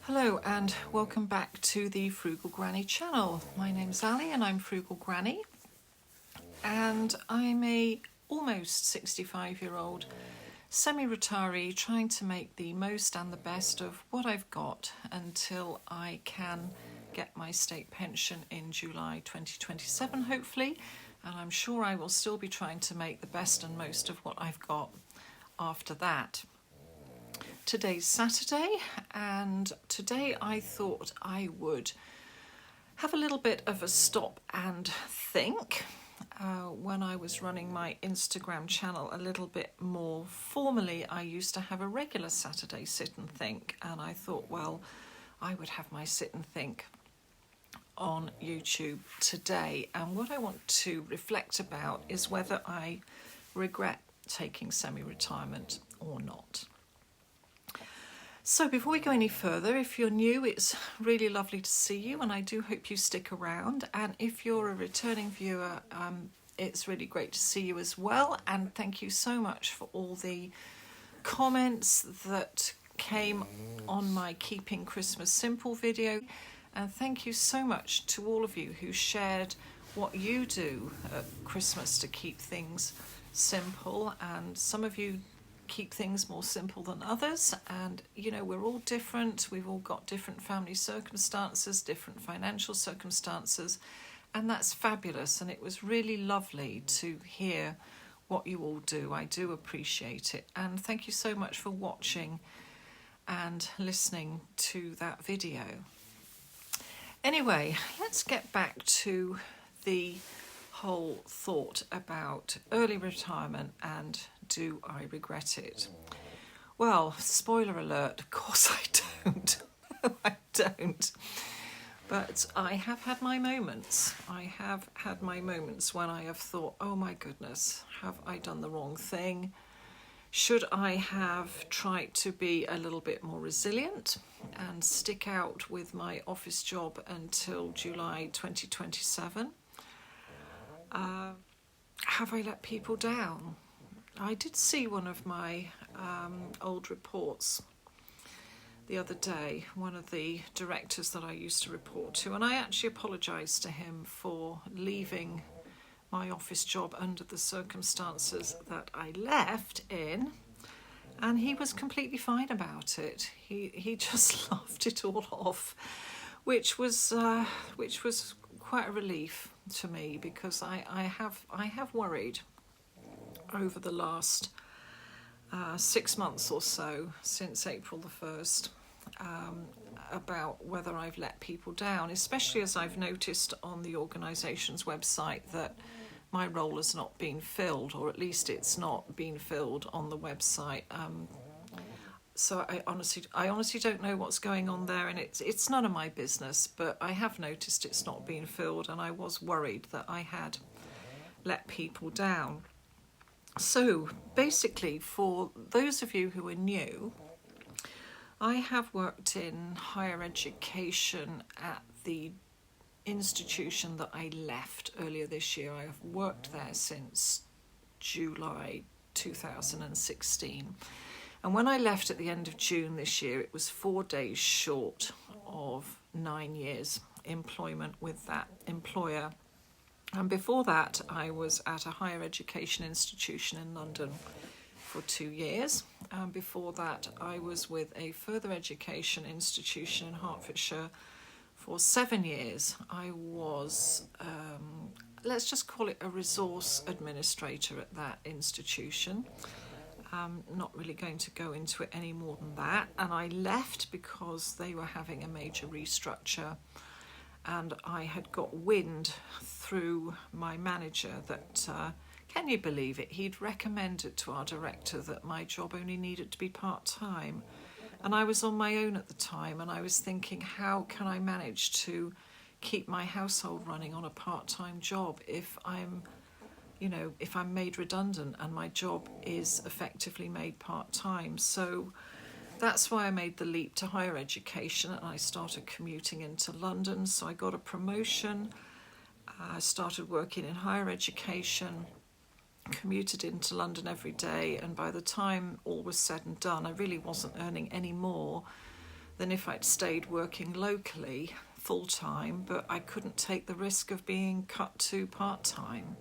Hello and welcome back to the Frugal Granny channel. My name's Ali and I'm Frugal Granny, and I'm a almost 65-year-old semi-retiree trying to make the most and the best of what I've got until I can get my state pension in July 2027 hopefully, and I'm sure I will still be trying to make the best and most of what I've got after that. Today's Saturday, and today I thought I would have a little bit of a stop and think. When I was running my Instagram channel a little bit more formally, I used to have a regular Saturday sit and think, and I thought, well, I would have my sit and think on YouTube today. And what I want to reflect about is whether I regret taking semi-retirement or not. So before we go any further, if you're new, it's really lovely to see you, and I do hope you stick around. And if you're a returning viewer, it's really great to see you as well. And thank you so much for all the comments that came on my Keeping Christmas Simple video. And thank you so much to all of you who shared what you do at Christmas to keep things simple. And some of you keep things more simple than others, and you know, we're all different, we've all got different family circumstances, different financial circumstances, and that's fabulous. And it was really lovely to hear what you all do. I do appreciate it, and thank you so much for watching and listening to that video. Anyway, let's get back to the whole thought about early retirement and do I regret it? Well, spoiler alert, of course I don't. I don't. But I have had my moments. I have had my moments when I have thought, oh my goodness, have I done the wrong thing? Should I have tried to be a little bit more resilient and stick out with my office job until July 2027? Have I let people down? I did see one of my old reports the other day, one of the directors that I used to report to, and I actually apologised to him for leaving my office job under the circumstances that I left in, and he was completely fine about it. He just laughed it all off, which was quite a relief to me, because I have worried over the last 6 months or so, since April the 1st, about whether I've let people down, especially as I've noticed on the organisation's website that my role has not been filled, or at least it's not been filled on the website. So I honestly don't know what's going on there, and it's none of my business, but I have noticed it's not been filled, and I was worried that I had let people down. So basically, for those of you who are new, I have worked in higher education at the institution that I left earlier this year. I have worked there since July 2016. And when I left at the end of June this year, it was 4 days short of 9 years employment with that employer. And before that, I was at a higher education institution in London for 2 years. And before that, I was with a further education institution in Hertfordshire for 7 years. I was, let's just call it a resource administrator at that institution. Not really going to go into it any more than that. And I left because they were having a major restructure, and I had got wind through my manager that, can you believe it, he'd recommended to our director that my job only needed to be part-time. And I was on my own at the time, and I was thinking, how can I manage to keep my household running on a part-time job if I'm made redundant and my job is effectively made part-time? So that's why I made the leap to higher education, and I started commuting into London. So I got a promotion, I started working in higher education, commuted into London every day, and by the time all was said and done, I really wasn't earning any more than if I'd stayed working locally full-time, but I couldn't take the risk of being cut to part-time.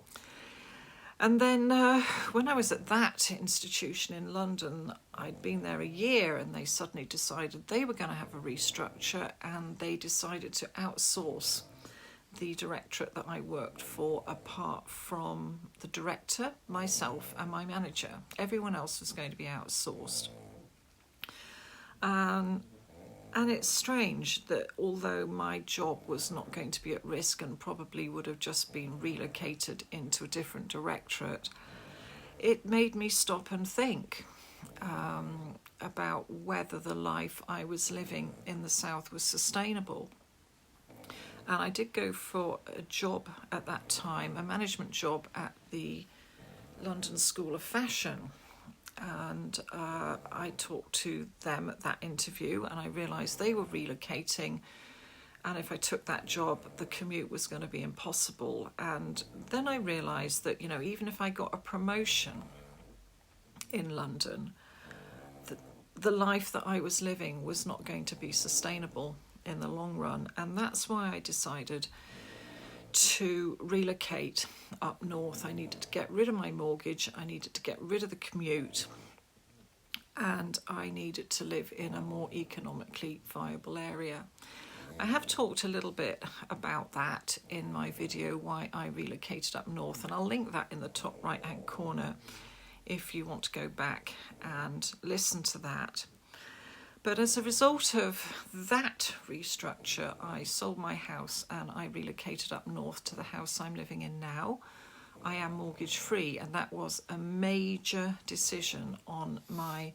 And then when I was at that institution in London, I'd been there a year, and they suddenly decided they were going to have a restructure, and they decided to outsource the directorate that I worked for, apart from the director, myself and my manager. Everyone else was going to be outsourced. And it's strange that although my job was not going to be at risk and probably would have just been relocated into a different directorate, it made me stop and think about whether the life I was living in the south was sustainable. And I did go for a job at that time, a management job at the London School of Fashion. And I talked to them at that interview, and I realised they were relocating, and if I took that job, the commute was going to be impossible. And then I realised that, even if I got a promotion in London, the life that I was living was not going to be sustainable in the long run. And that's why I decided to relocate up north. I needed to get rid of my mortgage, I needed to get rid of the commute, and I needed to live in a more economically viable area. I have talked a little bit about that in my video, why I relocated up north, and I'll link that in the top right hand corner if you want to go back and listen to that. But as a result of that restructure, I sold my house and I relocated up north to the house I'm living in now. I am mortgage free, and that was a major decision on my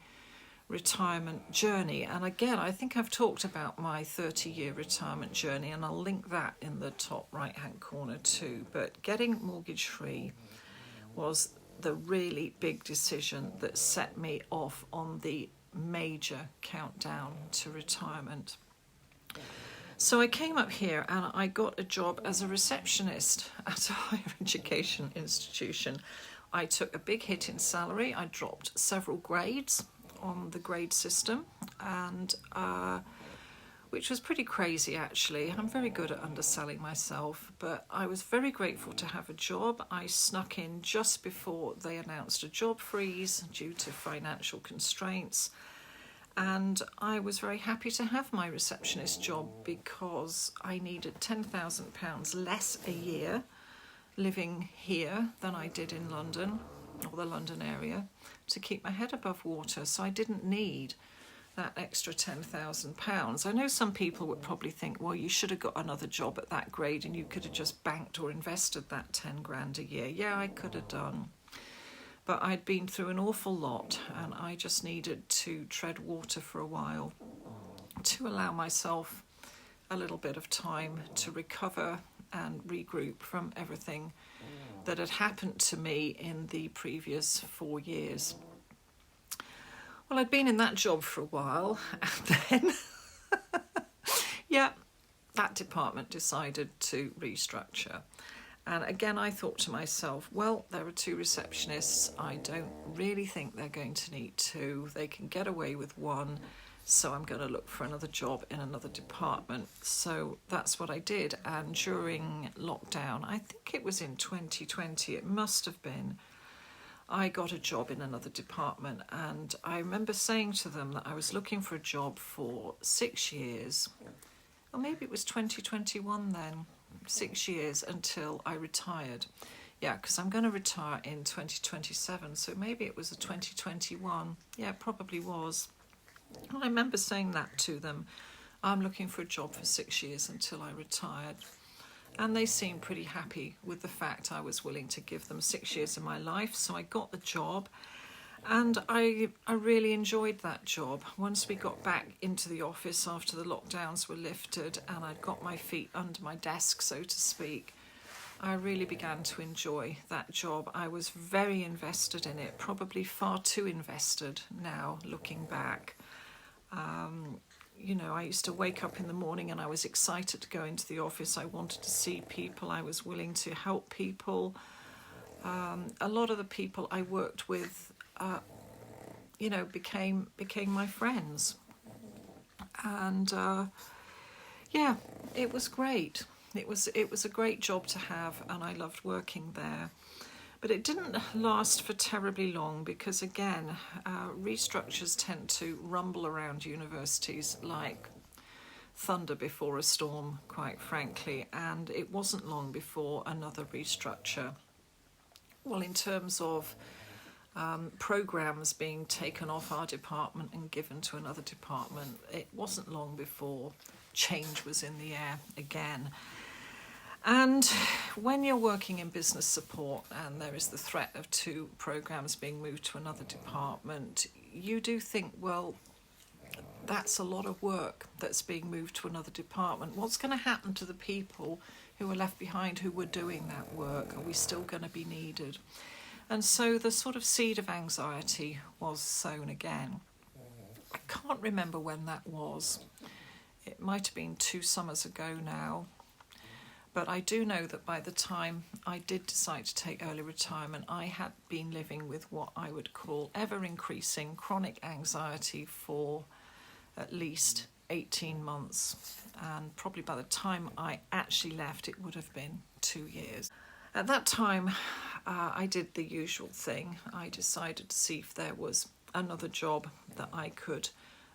retirement journey. And again, I think I've talked about my 30-year retirement journey, and I'll link that in the top right hand corner too. But getting mortgage free was the really big decision that set me off on the major countdown to retirement. So I came up here and I got a job as a receptionist at a higher education institution. I took a big hit in salary. I dropped several grades on the grade system, and which was pretty crazy actually. I'm very good at underselling myself, but I was very grateful to have a job. I snuck in just before they announced a job freeze due to financial constraints, and I was very happy to have my receptionist job because I needed £10,000 less a year living here than I did in London, or the London area, to keep my head above water. So I didn't need that extra £10,000. I know some people would probably think, well, you should have got another job at that grade and you could have just banked or invested that 10 grand a year. Yeah, I could have done. But I'd been through an awful lot, and I just needed to tread water for a while to allow myself a little bit of time to recover and regroup from everything that had happened to me in the previous 4 years. Well, I'd been in that job for a while, and then, that department decided to restructure. And again, I thought to myself, well, there are 2 receptionists. I don't really think they're going to need 2. They can get away with 1. So I'm going to look for another job in another department. So that's what I did. And during lockdown, I think it was in 2020, it must have been, I got a job in another department. And I remember saying to them that I was looking for a job for 6 years, or maybe it was 2021 then, 6 years until I retired. Yeah, because I'm going to retire in 2027, so maybe it was a 2021. Yeah, it probably was. And I remember saying that to them. I'm looking for a job for 6 years until I retired. And they seemed pretty happy with the fact I was willing to give them 6 years of my life. So I got the job, and I really enjoyed that job. Once we got back into the office after the lockdowns were lifted and I'd got my feet under my desk, so to speak, I really began to enjoy that job. I was very invested in it, probably far too invested now, looking back. I used to wake up in the morning and I was excited to go into the office. I wanted to see people. I was willing to help people. A lot of the people I worked with, became my friends. And yeah, it was great. It was a great job to have, and I loved working there. But it didn't last for terribly long because, again, restructures tend to rumble around universities like thunder before a storm, quite frankly, and it wasn't long before another restructure. Well, in terms of programmes being taken off our department and given to another department, it wasn't long before change was in the air again. And when you're working in business support and there is the threat of 2 programmes being moved to another department, you do think, well, that's a lot of work that's being moved to another department. What's going to happen to the people who are left behind who were doing that work? Are we still going to be needed? And so the sort of seed of anxiety was sown again. I can't remember when that was. It might have been 2 summers ago now. But I do know that by the time I did decide to take early retirement, I had been living with what I would call ever-increasing chronic anxiety for at least 18 months. And probably by the time I actually left, it would have been 2 years. At that time, I did the usual thing. I decided to see if there was another job that I could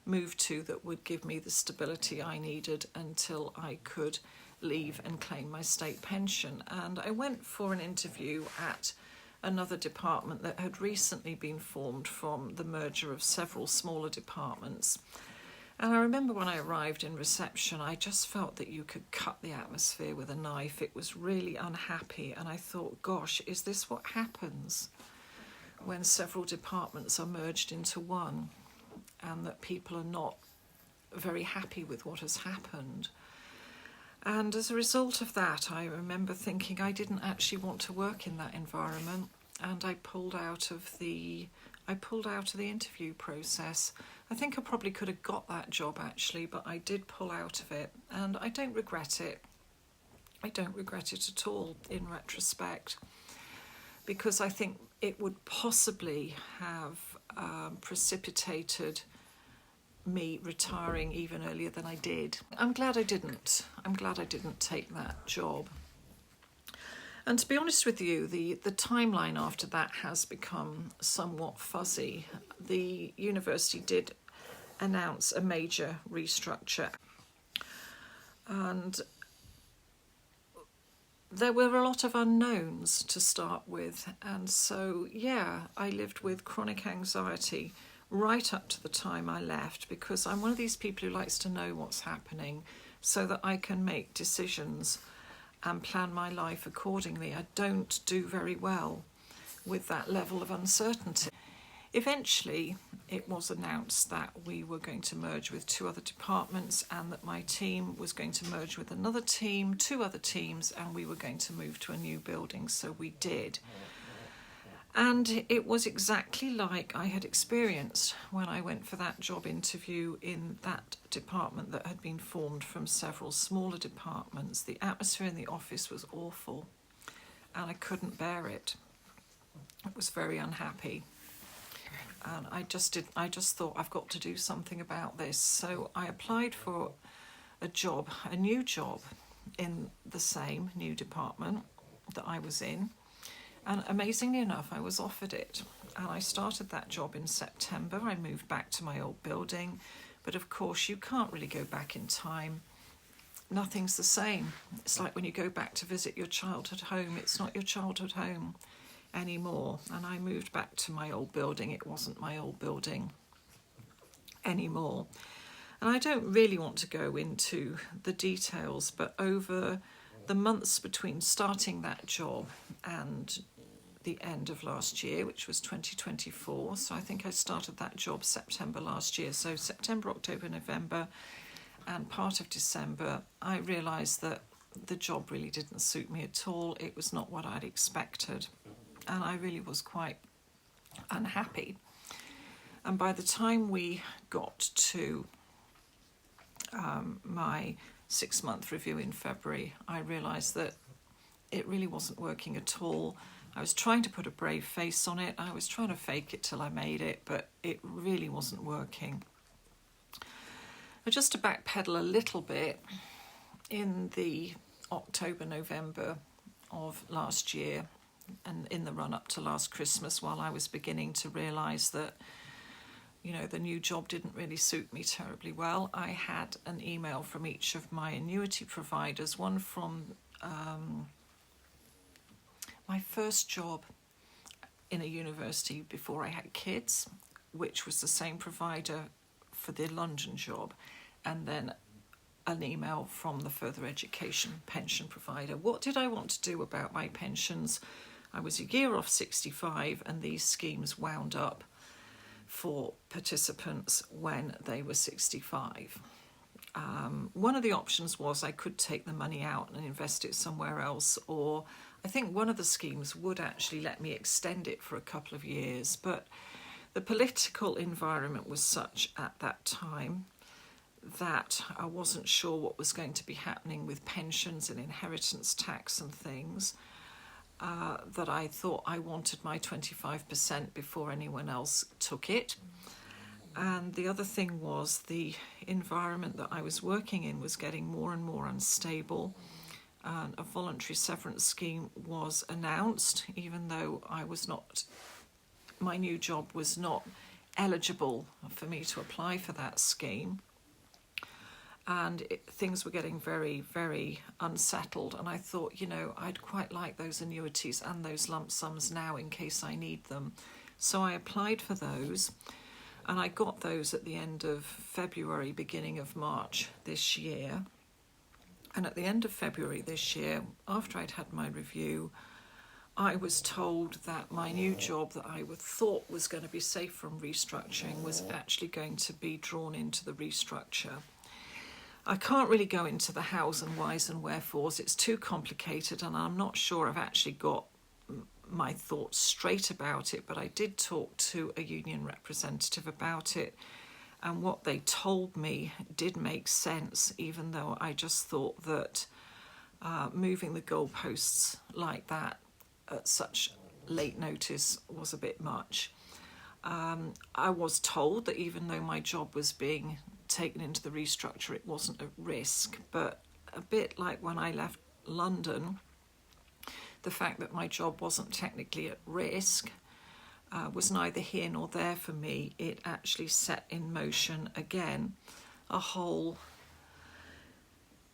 move to that would give me the stability I needed until I could leave and claim my state pension. And I went for an interview at another department that had recently been formed from the merger of several smaller departments. And I remember when I arrived in reception, I just felt that you could cut the atmosphere with a knife. It was really unhappy, and I thought, gosh, is this what happens when several departments are merged into one, and that people are not very happy with what has happened? And as a result of that, I remember thinking I didn't actually want to work in that environment, and I pulled out of the interview process. I think I probably could have got that job actually, but I did pull out of it, and I don't regret it. I don't regret it at all in retrospect, because I think it would possibly have precipitated me retiring even earlier than I did. I'm glad I didn't. I'm glad I didn't take that job. And to be honest with you, the timeline after that has become somewhat fuzzy. The university did announce a major restructure, and there were a lot of unknowns to start with. And so, yeah, I lived with chronic anxiety right up to the time I left, because I'm one of these people who likes to know what's happening so that I can make decisions and plan my life accordingly. I don't do very well with that level of uncertainty. Eventually, it was announced that we were going to merge with 2 other departments, and that my team was going to merge with another team, 2 other teams, and we were going to move to a new building. So we did. And it was exactly like I had experienced when I went for that job interview in that department that had been formed from several smaller departments. The atmosphere in the office was awful, and I couldn't bear it. I was very unhappy. And I just thought, I've got to do something about this. So I applied for a new job in the same new department that I was in. And amazingly enough, I was offered it. And I started that job in September. I moved back to my old building. But of course, you can't really go back in time. Nothing's the same. It's like when you go back to visit your childhood home. It's not your childhood home anymore. And I moved back to my old building. It wasn't my old building anymore. And I don't really want to go into the details, but over the months between starting that job and the end of last year, which was 2024, so I think I started that job September last year, so September, October, November and part of December, I realised that the job really didn't suit me at all. It was not what I'd expected, and I really was quite unhappy. And by the time we got to my 6-month review in February, I realised that it really wasn't working at all. I was trying to put a brave face on it. I was trying to fake it till I made it, but it really wasn't working. Just to backpedal a little bit, in the October, November of last year, and in the run up to last Christmas, while I was beginning to realise that, you know, the new job didn't really suit me terribly well, I had an email from each of my annuity providers, one from my first job in a university before I had kids, which was the same provider for the London job, and then an email from the further education pension provider. What did I want to do about my pensions? I was a year off 65, and these schemes wound up for participants when they were 65. One of the options was I could take the money out and invest it somewhere else, or I think one of the schemes would actually let me extend it for a couple of years, but the political environment was such at that time that I wasn't sure what was going to be happening with pensions and inheritance tax and things, that I thought I wanted my 25% before anyone else took it. And the other thing was the environment that I was working in was getting more and more unstable. And a voluntary severance scheme was announced, even though my new job was not eligible for me to apply for that scheme. And things were getting very, very unsettled. And I thought, you know, I'd quite like those annuities and those lump sums now in case I need them. So I applied for those, and I got those at the end of February, beginning of March this year. And at the end of February this year, after I'd had my review, I was told that my new job that I thought was going to be safe from restructuring was actually going to be drawn into the restructure. I can't really go into the hows and whys and wherefores. It's too complicated, and I'm not sure I've actually got my thoughts straight about it, but I did talk to a union representative about it, and what they told me did make sense, even though I just thought that moving the goalposts like that at such late notice was a bit much. I was told that even though my job was being taken into the restructure, it wasn't at risk, but a bit like when I left London, the fact that my job wasn't technically at risk was neither here nor there for me. It actually set in motion again a whole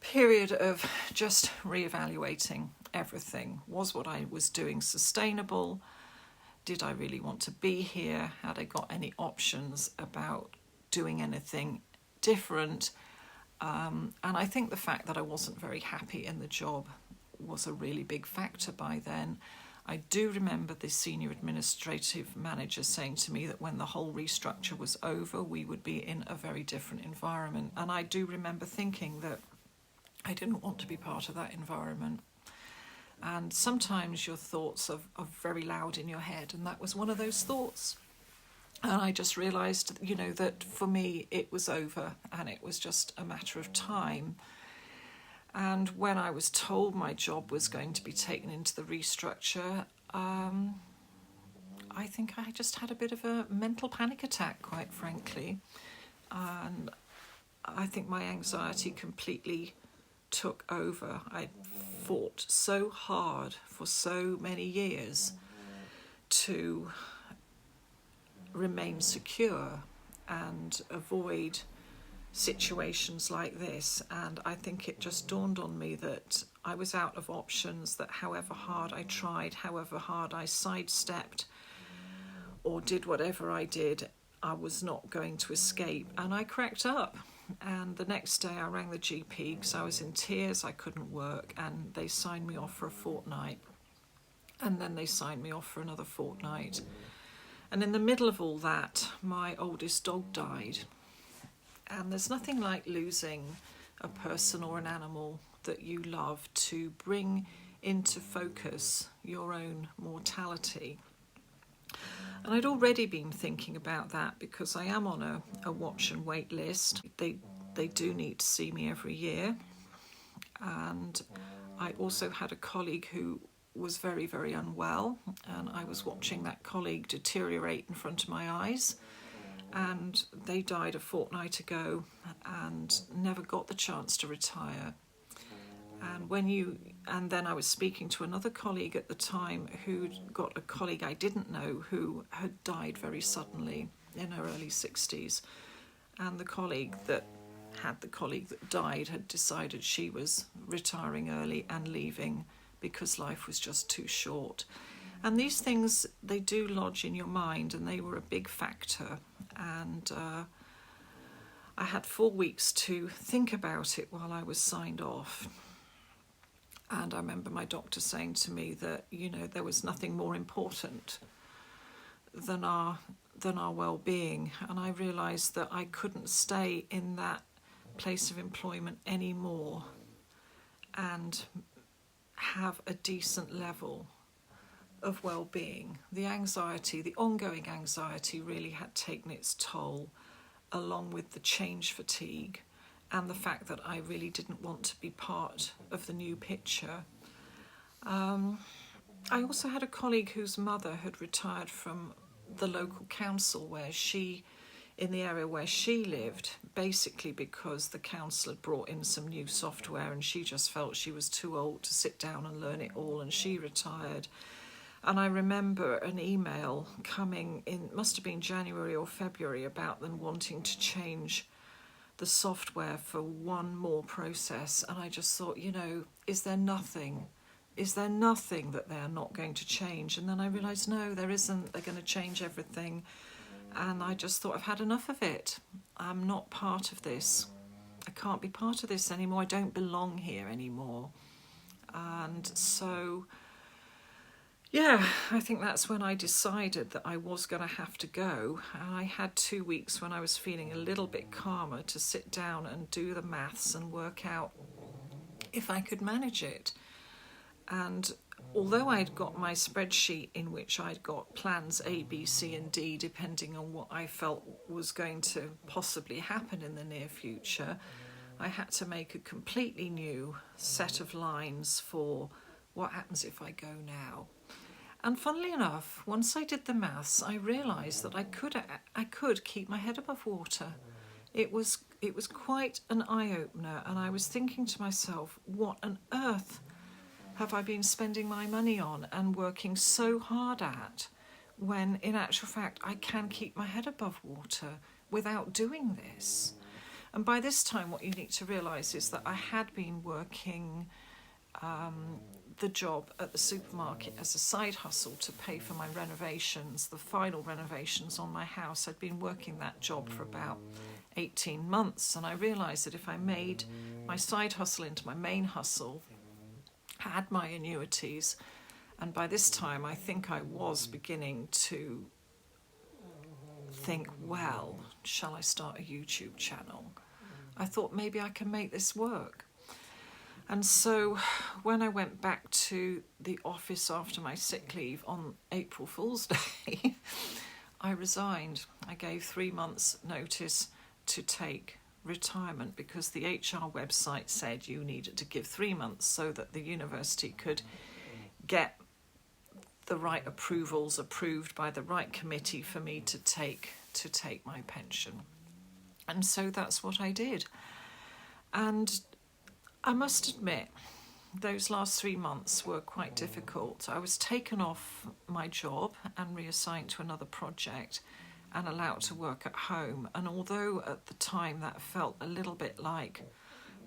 period of just reevaluating everything. Was what I was doing sustainable? Did I really want to be here? Had I got any options about doing anything different? And I think the fact that I wasn't very happy in the job was a really big factor by then. I do remember the senior administrative manager saying to me that when the whole restructure was over, we would be in a very different environment. And I do remember thinking that I didn't want to be part of that environment. And sometimes your thoughts are very loud in your head, and that was one of those thoughts. And I just realised, you know, that for me it was over, and it was just a matter of time. And when I was told my job was going to be taken into the restructure, I think I just had a bit of a mental panic attack, quite frankly. And I think my anxiety completely took over. I fought so hard for so many years to remain secure and avoid situations like this, and I think it just dawned on me that I was out of options, that however hard I tried, however hard I sidestepped or did whatever I did, I was not going to escape. And I cracked up, and the next day I rang the GP because I was in tears, I couldn't work, and they signed me off for a fortnight, and then they signed me off for another fortnight. And in the middle of all that, my oldest dog died. And there's nothing like losing a person or an animal that you love to bring into focus your own mortality. And I'd already been thinking about that because I am on a watch and wait list. They do need to see me every year. And I also had a colleague who was very, very unwell, and I was watching that colleague deteriorate in front of my eyes. and they died a fortnight ago and never got the chance to retire. And then I was speaking to another colleague at the time who'd got a colleague I didn't know who had died very suddenly in her early 60s. And the colleague that died had decided she was retiring early and leaving because life was just too short. And these things, they do lodge in your mind, and they were a big factor. And I had 4 weeks to think about it while I was signed off. And I remember my doctor saying to me that, there was nothing more important than our well-being. And I realised that I couldn't stay in that place of employment anymore and have a decent level of well-being. The ongoing anxiety really had taken its toll, along with the change fatigue and the fact that I really didn't want to be part of the new picture. I also had a colleague whose mother had retired from the local council in the area where she lived, basically because the council had brought in some new software and she just felt she was too old to sit down and learn it all, and she retired. And I remember an email coming in, must have been January or February, about them wanting to change the software for one more process. And I just thought, is there nothing that they're not going to change? And then I realised, no, there isn't. They're going to change everything. And I just thought, I've had enough of it. I'm not part of this. I can't be part of this anymore. I don't belong here anymore. And so, I think that's when I decided that I was going to have to go. And I had 2 weeks when I was feeling a little bit calmer to sit down and do the maths and work out if I could manage it. And although I'd got my spreadsheet in which I'd got plans A, B, C and D, depending on what I felt was going to possibly happen in the near future, I had to make a completely new set of lines for what happens if I go now. And funnily enough, once I did the maths, I realised that I could keep my head above water. It was quite an eye-opener, and I was thinking to myself, what on earth have I been spending my money on and working so hard at, when in actual fact I can keep my head above water without doing this? And by this time, what you need to realise is that I had been working the job at the supermarket as a side hustle to pay for my renovations, the final renovations on my house. I'd been working that job for about 18 months, and I realised that if I made my side hustle into my main hustle, had my annuities, and by this time I think I was beginning to think, well, shall I start a YouTube channel? I thought maybe I can make this work. And so when I went back to the office after my sick leave on April Fool's Day, I resigned. I gave 3 months' notice to take retirement because the HR website said you needed to give 3 months so that the university could get the right approvals approved by the right committee for me to take my pension. And so that's what I did. And I must admit, those last 3 months were quite difficult. I was taken off my job and reassigned to another project and allowed to work at home. And although at the time that felt a little bit like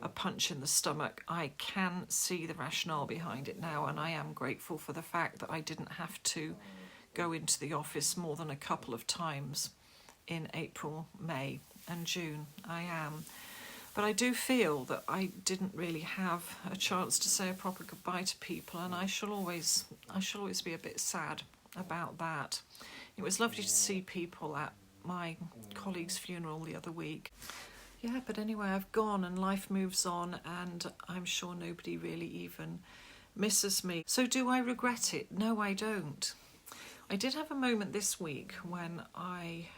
a punch in the stomach, I can see the rationale behind it now, and I am grateful for the fact that I didn't have to go into the office more than a couple of times in April, May and June. I am. But I do feel that I didn't really have a chance to say a proper goodbye to people, and I shall always be a bit sad about that. It was lovely to see people at my colleague's funeral the other week. Yeah, but anyway, I've gone and life moves on, and I'm sure nobody really even misses me. So do I regret it? No, I don't. I did have a moment this week when I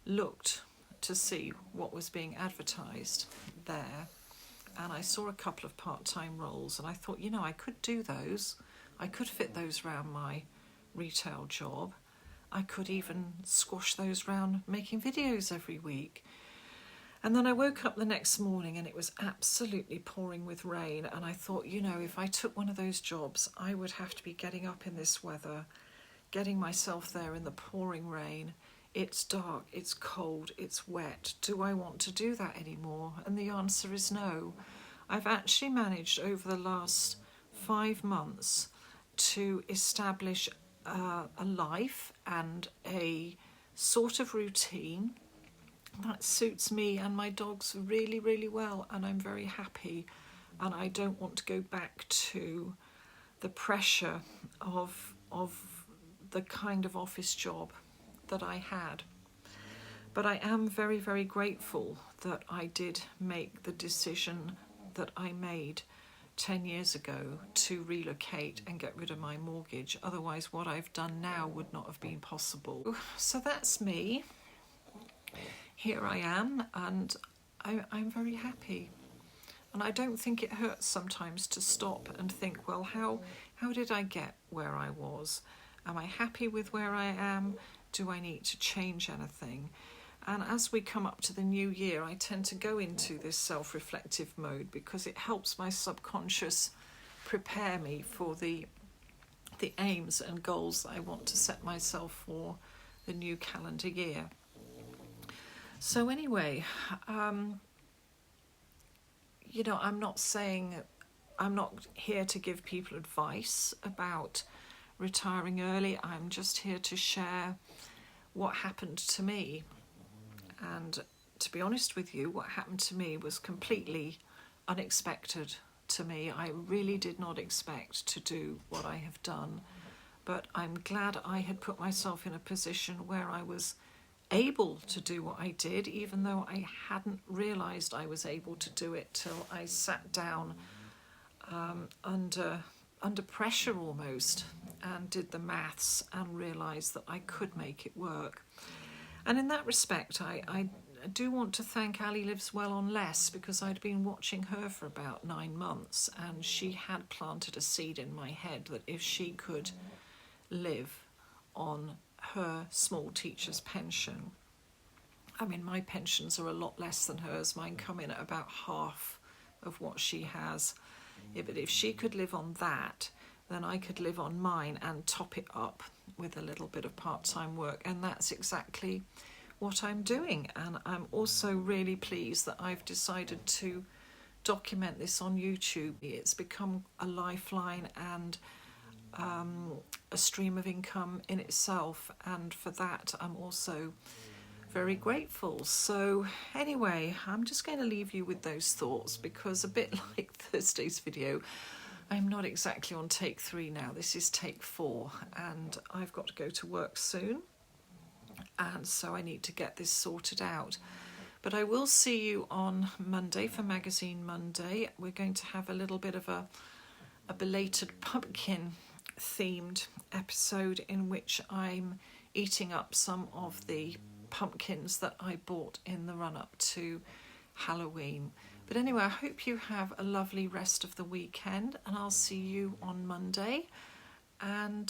looked to see what was being advertised there, and I saw a couple of part-time roles, and I thought, I could do those. I could fit those around my retail job. I could even squash those round making videos every week. And then I woke up the next morning and it was absolutely pouring with rain. And I thought, you know, if I took one of those jobs, I would have to be getting up in this weather, getting myself there in the pouring rain. It's dark, it's cold, it's wet. Do I want to do that anymore? And the answer is no. I've actually managed over the last 5 months to establish a life and a sort of routine that suits me and my dogs really, really well, and I'm very happy, and I don't want to go back to the pressure of the kind of office job that I had. But I am very, very grateful that I did make the decision that I made 10 years ago to relocate and get rid of my mortgage. Otherwise, what I've done now would not have been possible. So that's me. Here I am, and I'm very happy. And I don't think it hurts sometimes to stop and think, well, how did I get where I was? Am I happy with where I am? Do I need to change anything? And as we come up to the new year, I tend to go into this self-reflective mode because it helps my subconscious prepare me for the aims and goals that I want to set myself for the new calendar year. So anyway, you know, I'm not here to give people advice about retiring early. I'm just here to share what happened to me. And to be honest with you, what happened to me was completely unexpected to me. I really did not expect to do what I have done, but I'm glad I had put myself in a position where I was able to do what I did, even though I hadn't realised I was able to do it till I sat down under pressure almost and did the maths and realised that I could make it work. And in that respect, I do want to thank Ali Lives Well on Less, because I'd been watching her for about 9 months and she had planted a seed in my head that if she could live on her small teacher's pension, I mean, my pensions are a lot less than hers. Mine come in at about half of what she has. Yeah, but if she could live on that, then I could live on mine and top it up with a little bit of part-time work. And that's exactly what I'm doing. And I'm also really pleased that I've decided to document this on YouTube. It's become a lifeline and a stream of income in itself, and for that I'm also very grateful. So anyway, I'm just going to leave you with those thoughts, because a bit like Thursday's video, I'm not exactly on take 3 now. This is take 4, and I've got to go to work soon, and so I need to get this sorted out. But I will see you on Monday for Magazine Monday. We're going to have a little bit of a belated pumpkin themed episode in which I'm eating up some of the pumpkins that I bought in the run-up to Halloween. But anyway, I hope you have a lovely rest of the weekend, and I'll see you on Monday. And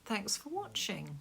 thanks for watching.